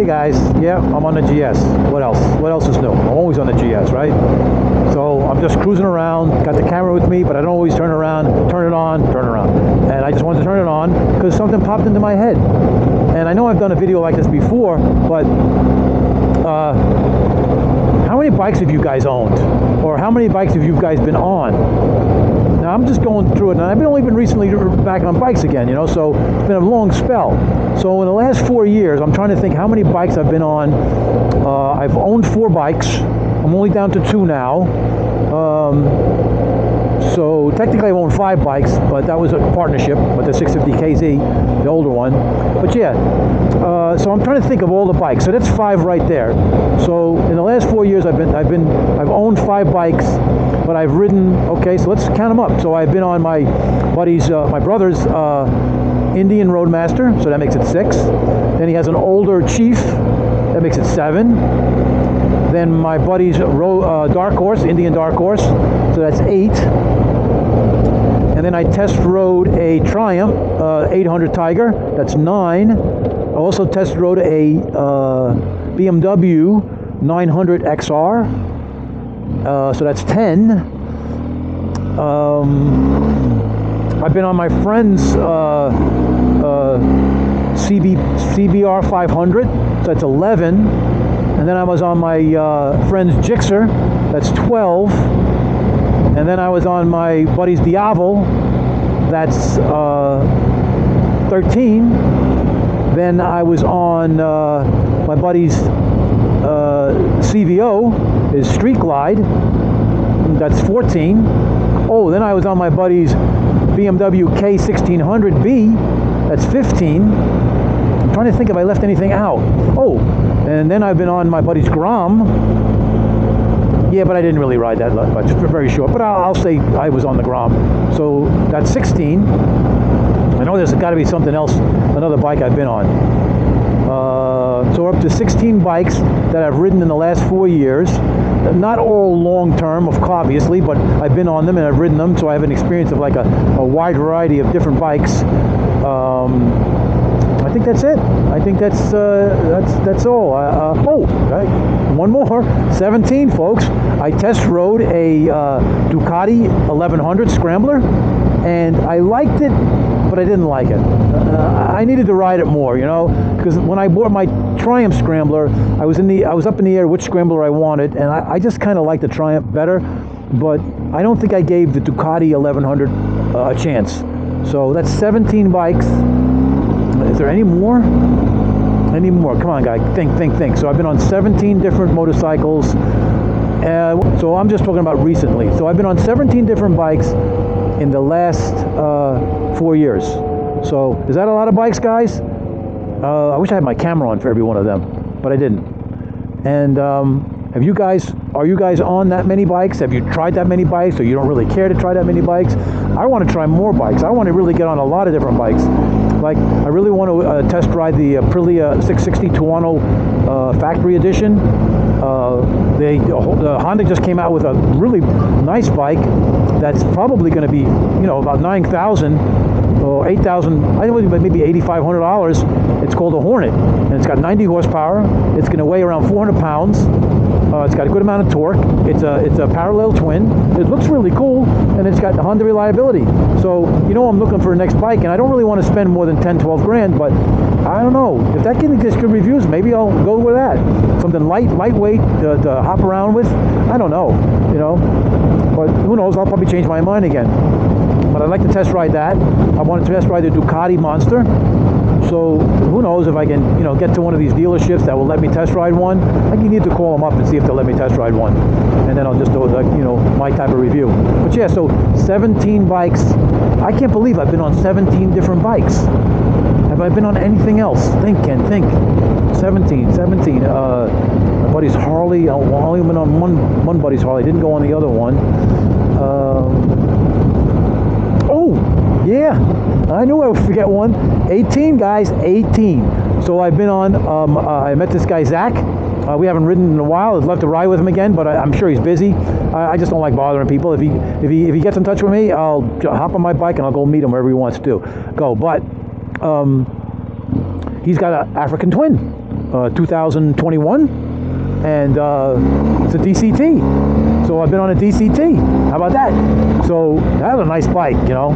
guys, yeah, I'm on the GS. What else? What else is new? I'm always on the GS, right? So I'm just cruising around, got the camera with me, but I don't always turn around, turn it on, turn around. And I just wanted to turn it on because something popped into my head. And I know I've done a video like this before, but how many bikes have you guys owned? Or how many bikes have you guys been on? Now I'm just going through it, and I've only been recently back on bikes again, you know, so it's been a long spell. So in the last 4 years, I'm trying to think how many bikes I've been on. I've owned 4 bikes. I'm only down to 2 now. So technically I own 5 bikes, but that was a partnership with the 650KZ, the older one. But yeah, so I'm trying to think of all the bikes. So that's 5 right there. So in the last 4 years, I've owned 5 bikes, but I've ridden. Okay, so let's count them up. So I've been on my buddy's, my brother's Indian Roadmaster, so that makes it 6. Then he has an older Chief, that makes it 7. Then my buddy's Dark Horse, Indian Dark Horse, so that's 8. And then I test rode a Triumph 800 Tiger, that's 9. I also test rode a BMW 900 XR, so that's 10. I've been on my friend's CBR 500, so that's 11. And then I was on my friend's Gixxer, that's 12. And then I was on my buddy's Diavel, that's 13. Then I was on my buddy's CVO, his Street Glide, that's 14. Oh, then I was on my buddy's BMW K1600B, that's 15. I'm trying to think if I left anything out. Oh, and then I've been on my buddy's Grom. Yeah, but I didn't really ride that much, very short. But I'll say I was on the Grom. So that's 16. I know there's got to be something else, another bike I've been on. So we're up to 16 bikes that I've ridden in the last 4 years. Not all long-term, obviously, but I've been on them and I've ridden them, so I have an experience of like a wide variety of different bikes. I think that's it. I think that's all. Right. One more. 17, folks. I test rode a Ducati 1100 Scrambler, and I liked it, but I didn't like it. I needed to ride it more, you know, because when I bought my Triumph Scrambler, I was up in the air which Scrambler I wanted, and I just kind of liked the Triumph better, but I don't think I gave the Ducati 1100 a chance. So that's 17 bikes. Is there any more? Any more? Come on, guy. Think. So I've been on 17 different motorcycles. So I'm just talking about recently. So I've been on 17 different bikes in the last 4 years. So is that a lot of bikes, guys? I wish I had my camera on for every one of them, but I didn't. And are you guys on that many bikes? Have you tried that many bikes, or you don't really care to try that many bikes? I want to try more bikes. I want to really get on a lot of different bikes. Like, I really want to test ride the Aprilia 660 Tuono factory edition. The Honda just came out with a really nice bike that's probably going to be, about $9,000 or $8,000. I think maybe $8,500. It's called a Hornet, and it's got 90 horsepower. It's going to weigh around 400 pounds. It's got a good amount of torque. It's a parallel twin. It looks really cool, and it's got Honda reliability. So, I'm looking for a next bike, and I don't really want to spend more than 10, 12 grand, but I don't know. If that can get good reviews, maybe I'll go with that. Something lightweight to hop around with. I don't know, But who knows? I'll probably change my mind again. But I'd like to test ride that. I want to test ride the Ducati Monster. So who knows if I can, get to one of these dealerships that will let me test ride one. I need to call them up and see if they'll let me test ride one, and then I'll just do my type of review. But yeah, so 17 bikes. I can't believe I've been on 17 different bikes. Have I been on anything else? Think. 17. My buddy's Harley. I've only been on one buddy's Harley. Didn't go on the other one. Yeah, I knew I would forget one. 18, guys, 18. So I've been on, I met this guy, Zach. We haven't ridden in a while. I'd love to ride with him again, but I'm sure he's busy. I just don't like bothering people. If he gets in touch with me, I'll hop on my bike and I'll go meet him wherever he wants to go. But he's got an African twin. 2021, and it's a DCT. So I've been on a DCT. How about that? So that's a nice bike, you know.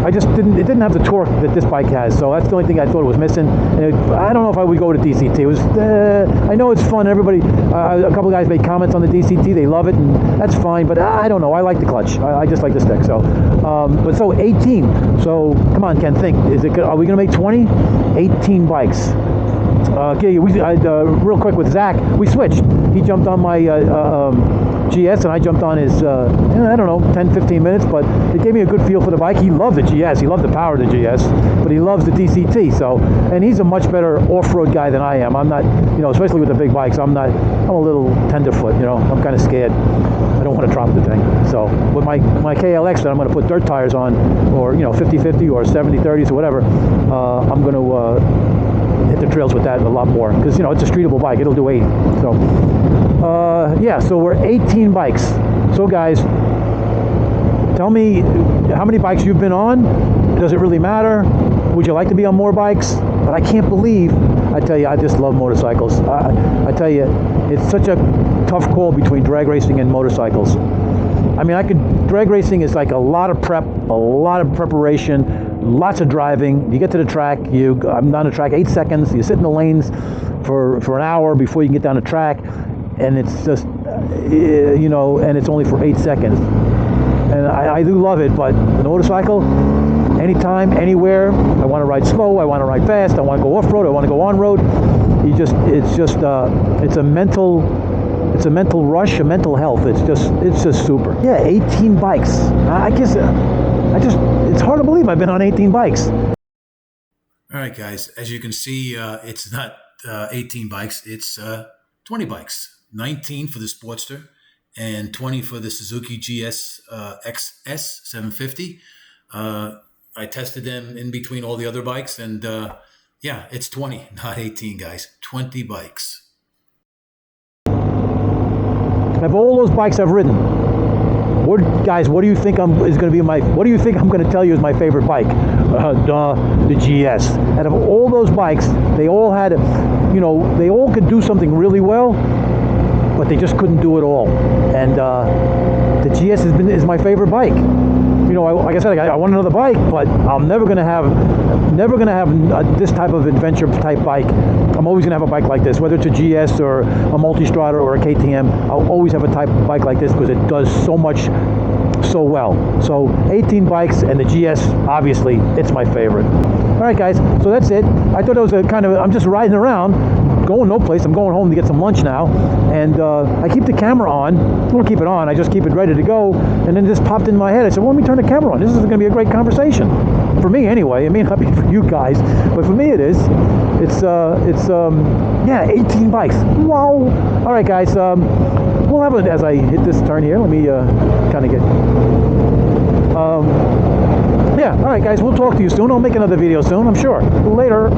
It didn't have the torque that this bike has, so that's the only thing I thought it was missing. And I don't know if I would go to DCT. It was, I know it's fun. Everybody, a couple of guys made comments on the DCT. They love it, and that's fine. But I don't know. I like the clutch. I just like the stick. So, but so 18. So come on, Ken, think. Are we going to make 20? 18 bikes. Okay, real quick with Zach, we switched. He jumped on my GS and I jumped on his, I don't know, 10, 15 minutes, but it gave me a good feel for the bike. He loved the GS, he loved the power of the GS, but he loves the DCT, so, and he's a much better off-road guy than I am. I'm not, you know, especially with the big bikes, I'm a little tenderfoot, you know, I'm kind of scared. I don't want to drop the thing. So with my KLX that I'm going to put dirt tires on, or, you know, 50-50 or 70-30s or whatever, I'm going to hit the trails with that a lot more, because, you know, it's a streetable bike. It'll do 80. So yeah, so we're 18 bikes. So guys, tell me how many bikes you've been on. Does it really matter? Would you like to be on more bikes? But I can't believe, I tell you, I just love motorcycles. I tell you, it's such a tough call between drag racing and motorcycles. I mean, drag racing is like a lot of prep, a lot of preparation, lots of driving. You get to the track, I'm on the track 8 seconds, you sit in the lanes for an hour before you can get down the track, and it's just, you know, and it's only for 8 seconds. And I do love it, but the motorcycle, anytime, anywhere, I want to ride slow, I want to ride fast, I want to go off-road, I want to go on-road. It's a mental rush, a mental health. It's just super. Yeah, 18 bikes. It's hard to believe I've been on 18 bikes. All right, guys, as you can see, it's not 18 bikes, it's 20 bikes. 19 for the Sportster and 20 for the Suzuki GS XS 750. I tested them in between all the other bikes, and yeah, it's 20, not 18, guys. 20 bikes. Of all those bikes I've ridden, guys, what do you think I'm going to tell you is my favorite bike? The GS. Out of all those bikes, they all had, you know, they all could do something really well, but they just couldn't do it all. And the GS is my favorite bike. You know, like I said, I want another bike, but I'm never gonna have this type of adventure type bike. I'm always gonna have a bike like this, whether it's a GS or a Multistrada or a KTM. I'll always have a type of bike like this because it does so much so well. So 18 bikes, and the GS, obviously, it's my favorite. All right, guys, so that's it. I thought it was I'm just riding around, going no place. I'm going home to get some lunch now, and I keep the camera on. I don't keep it on, I just keep it ready to go, and then this popped in my head. I said, well, let me turn the camera on. This is going to be a great conversation. For me, anyway. It may not be for you guys, but for me it is. Yeah, 18 bikes. Wow. All right, guys, we'll have it as I hit this turn here. Let me kind of get... yeah, all right, guys, we'll talk to you soon. I'll make another video soon, I'm sure. Later.